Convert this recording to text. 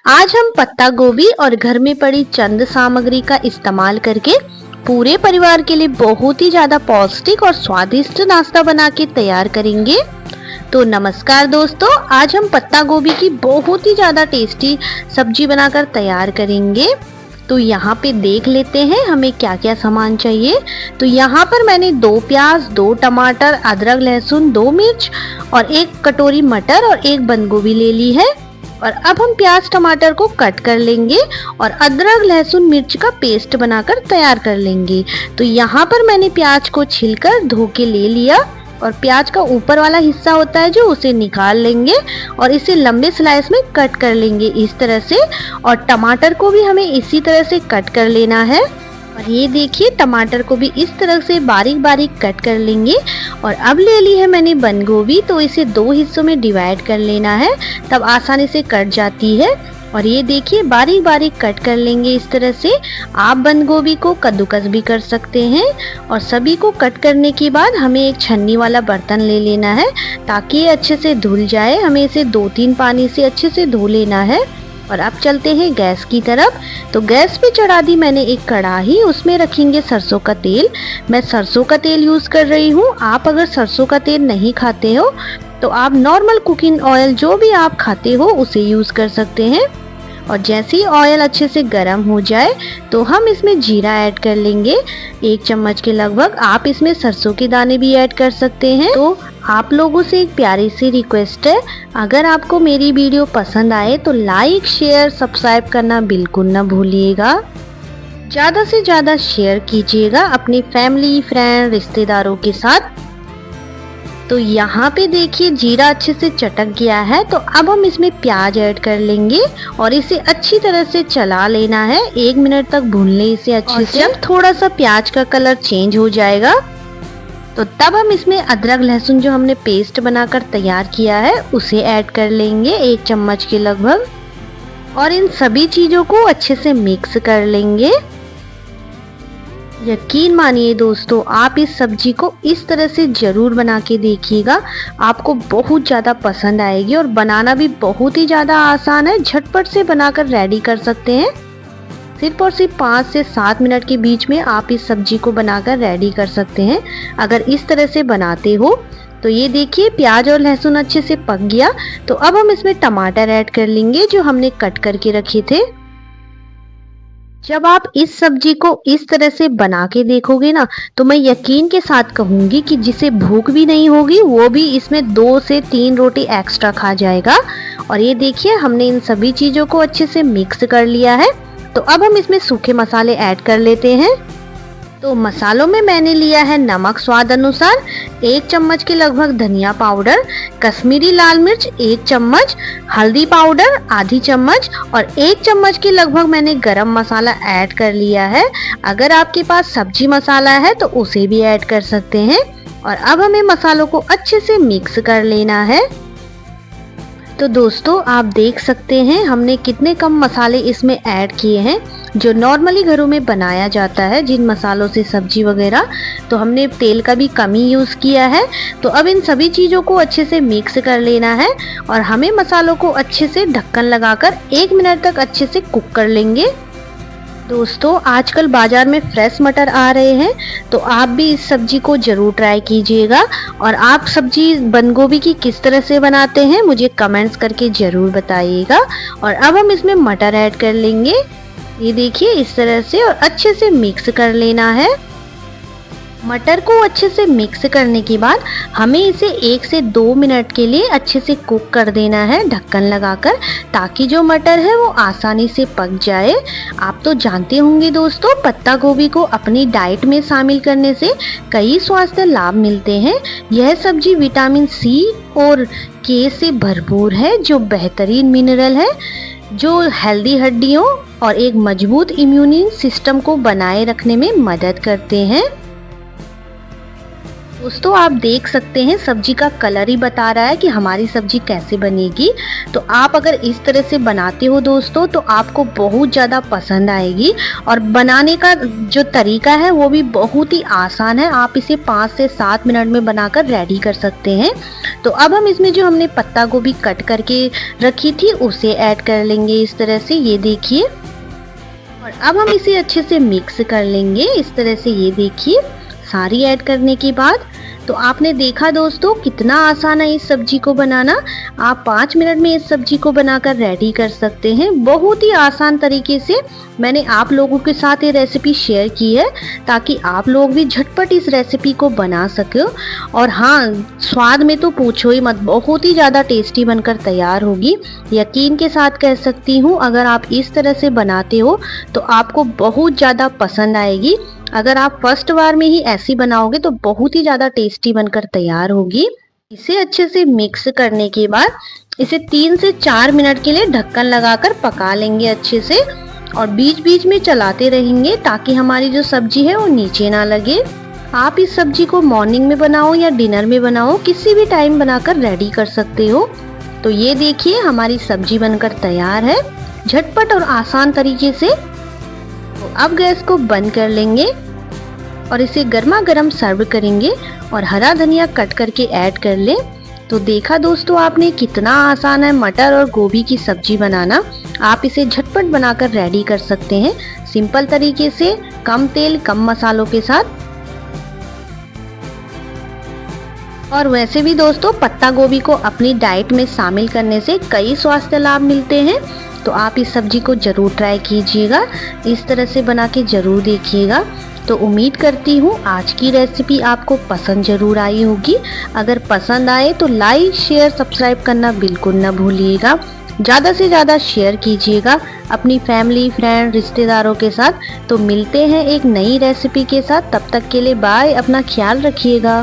आज हम पत्ता गोभी और घर में पड़ी चंद सामग्री का इस्तेमाल करके पूरे परिवार के लिए बहुत ही ज्यादा पौष्टिक और स्वादिष्ट नाश्ता बना के तैयार करेंगे। तो नमस्कार दोस्तों, आज हम पत्ता गोभी की बहुत ही ज्यादा टेस्टी सब्जी बनाकर तैयार करेंगे। तो यहाँ पे देख लेते हैं हमें क्या क्या सामान चाहिए। तो यहाँ पर मैंने 2 प्याज, 2 टमाटर, अदरक, लहसुन, 2 मिर्च और 1 कटोरी मटर और 1 बंद गोभी ले ली है। और अब हम प्याज टमाटर को कट कर लेंगे और अदरक लहसुन मिर्च का पेस्ट बनाकर तैयार कर लेंगे। तो यहाँ पर मैंने प्याज को छीलकर धो के ले लिया और प्याज का ऊपर वाला हिस्सा होता है जो उसे निकाल लेंगे और इसे लंबे स्लाइस में कट कर लेंगे इस तरह से। और टमाटर को भी हमें इसी तरह से कट कर लेना है। और ये देखिए टमाटर को भी इस तरह से बारीक बारीक कट कर लेंगे। और अब ले ली है मैंने बंद गोभी, तो इसे 2 हिस्सों में डिवाइड कर लेना है, तब आसानी से कट जाती है। और ये देखिए बारीक बारीक कट कर लेंगे इस तरह से। आप बंद गोभी को कद्दूकस भी कर सकते हैं। और सभी को कट करने के बाद हमें एक छन्नी वाला बर्तन ले लेना है ताकि ये अच्छे से धुल जाए। हमें इसे 2-3 पानी से अच्छे से धो लेना है। और अब चलते हैं गैस की तरफ। तो गैस पे चढ़ा दी मैंने एक कढ़ाई, उसमें रखेंगे सरसों का तेल। मैं सरसों का तेल यूज़ कर रही हूँ। आप अगर सरसों का तेल नहीं खाते हो तो आप नॉर्मल कुकिंग ऑयल जो भी आप खाते हो उसे यूज़ कर सकते हैं। और जैसे ही ऑयल अच्छे से गर्म हो जाए तो हम इसमें जीरा ऐड कर लेंगे 1 चम्मच के लगभग। आप इसमें सरसों के दाने भी ऐड कर सकते हैं। तो आप लोगों से एक प्यारी सी रिक्वेस्ट है, अगर आपको मेरी वीडियो पसंद आए तो लाइक, शेयर, सब्सक्राइब करना बिल्कुल ना भूलिएगा। ज़्यादा से ज़्यादा शेयर कीजिएगा अपनी फैमिली, फ्रेंड, रिश्तेदारों के साथ। तो यहाँ पे देखिए जीरा अच्छे से चटक गया है। तो अब हम इसमें प्याज ऐड कर लेंगे और इसे अच्छी तरह से चला लेना है। 1 मिनट तक भून लें इसे अच्छे से। जब थोड़ा सा प्याज का कलर चेंज हो जाएगा तो तब हम इसमें अदरक लहसुन जो हमने पेस्ट बनाकर तैयार किया है उसे ऐड कर लेंगे 1 चम्मच के लगभग। और इन सभी चीज़ों को अच्छे से मिक्स कर लेंगे। यकीन मानिए दोस्तों, आप इस सब्जी को इस तरह से ज़रूर बना के देखिएगा, आपको बहुत ज़्यादा पसंद आएगी। और बनाना भी बहुत ही ज़्यादा आसान है, झटपट से बनाकर रेडी कर सकते हैं। सिर्फ और सिर्फ 5 से 7 मिनट के बीच में आप इस सब्जी को बनाकर रेडी कर सकते हैं अगर इस तरह से बनाते हो। तो ये देखिए प्याज और लहसुन अच्छे से पक गया। तो अब हम इसमें टमाटर ऐड कर लेंगे जो हमने कट करके रखे थे। जब आप इस सब्जी को इस तरह से बना के देखोगे ना, तो मैं यकीन के साथ कहूँगी कि जिसे भूख भी नहीं होगी वो भी इसमें 2 से 3 रोटी एक्स्ट्रा खा जाएगा। और ये देखिए हमने इन सभी चीज़ों को अच्छे से मिक्स कर लिया है। तो अब हम इसमें सूखे मसाले ऐड कर लेते हैं। तो मसालों में मैंने लिया है नमक स्वाद अनुसार, 1 चम्मच के लगभग धनिया पाउडर, कश्मीरी लाल मिर्च 1 चम्मच, हल्दी पाउडर आधी चम्मच और 1 चम्मच के लगभग मैंने गरम मसाला ऐड कर लिया है। अगर आपके पास सब्जी मसाला है तो उसे भी ऐड कर सकते हैं। और अब हमें मसालों को अच्छे से मिक्स कर लेना है। तो दोस्तों आप देख सकते हैं हमने कितने कम मसाले इसमें ऐड किए हैं जो नॉर्मली घरों में बनाया जाता है जिन मसालों से सब्जी वगैरह। तो हमने तेल का भी कम ही यूज़ किया है। तो अब इन सभी चीज़ों को अच्छे से मिक्स कर लेना है और हमें मसालों को अच्छे से ढक्कन लगाकर 1 मिनट तक अच्छे से कुक कर लेंगे। दोस्तों आजकल बाजार में फ्रेश मटर आ रहे हैं, तो आप भी इस सब्जी को ज़रूर ट्राई कीजिएगा। और आप सब्जी बंद गोभी की किस तरह से बनाते हैं मुझे कमेंट्स करके ज़रूर बताइएगा। और अब हम इसमें मटर ऐड कर लेंगे, ये देखिए इस तरह से, और अच्छे से मिक्स कर लेना है। मटर को अच्छे से मिक्स करने के बाद हमें इसे 1 से 2 मिनट के लिए अच्छे से कुक कर देना है ढक्कन लगाकर, ताकि जो मटर है वो आसानी से पक जाए। आप तो जानते होंगे दोस्तों, पत्ता गोभी को अपनी डाइट में शामिल करने से कई स्वास्थ्य लाभ मिलते हैं। यह सब्जी विटामिन सी और के से भरपूर है, जो बेहतरीन मिनरल है जो हेल्दी हड्डियों और एक मजबूत इम्यून सिस्टम को बनाए रखने में मदद करते हैं। दोस्तों आप देख सकते हैं सब्जी का कलर ही बता रहा है कि हमारी सब्जी कैसे बनेगी। तो आप अगर इस तरह से बनाते हो दोस्तों तो आपको बहुत ज़्यादा पसंद आएगी। और बनाने का जो तरीका है वो भी बहुत ही आसान है। आप इसे 5 से 7 मिनट में बनाकर रेडी कर सकते हैं। तो अब हम इसमें जो हमने पत्ता गोभी कट करके रखी थी उसे ऐड कर लेंगे इस तरह से, ये देखिए। और अब हम इसे अच्छे से मिक्स कर लेंगे इस तरह से, ये देखिए। सारी ऐड करने के बाद तो आपने देखा दोस्तों कितना आसान है इस सब्जी को बनाना। आप 5 मिनट में इस सब्जी को बनाकर रेडी कर सकते हैं। बहुत ही आसान तरीके से मैंने आप लोगों के साथ ये रेसिपी शेयर की है ताकि आप लोग भी झटपट इस रेसिपी को बना सको। और हाँ, स्वाद में तो पूछो ही मत, बहुत ही ज़्यादा टेस्टी बनकर तैयार होगी। यकीन के साथ कह सकती हूँ अगर आप इस तरह से बनाते हो तो आपको बहुत ज़्यादा पसंद आएगी। अगर आप फर्स्ट बार में ही ऐसी बनाओगे तो बहुत ही ज़्यादा टेस्टी बनकर तैयार होगी। इसे अच्छे से मिक्स करने के बाद इसे 3 से 4 मिनट के लिए ढक्कन लगाकर पका लेंगे अच्छे से। और बीच बीच में चलाते रहेंगे ताकि हमारी जो सब्जी है वो नीचे ना लगे। आप इस सब्जी को मॉर्निंग में बनाओ या डिनर में बनाओ, किसी भी टाइम बनाकर रेडी कर सकते हो। तो ये देखिए हमारी सब्जी बनकर तैयार है झटपट और आसान तरीके से। तो अब गैस को बंद कर लेंगे और इसे गर्मा गर्म सर्व करेंगे। और हरा धनिया कट करके ऐड कर लें। तो देखा दोस्तों आपने कितना आसान है मटर और गोभी की सब्जी बनाना। आप इसे झटपट बनाकर रेडी कर सकते हैं सिंपल तरीके से, कम तेल कम मसालों के साथ। और वैसे भी दोस्तों पत्ता गोभी को अपनी डाइट में शामिल करने से कई स्वास्थ्य लाभ मिलते हैं। तो आप इस सब्जी को ज़रूर ट्राई कीजिएगा, इस तरह से बना के ज़रूर देखिएगा। तो उम्मीद करती हूँ आज की रेसिपी आपको पसंद ज़रूर आई होगी। अगर पसंद आए तो लाइक शेयर सब्सक्राइब करना बिल्कुल न भूलिएगा। ज़्यादा से ज़्यादा शेयर कीजिएगा अपनी फैमिली फ्रेंड रिश्तेदारों के साथ। तो मिलते हैं एक नई रेसिपी के साथ, तब तक के लिए बाय, अपना ख्याल रखिएगा।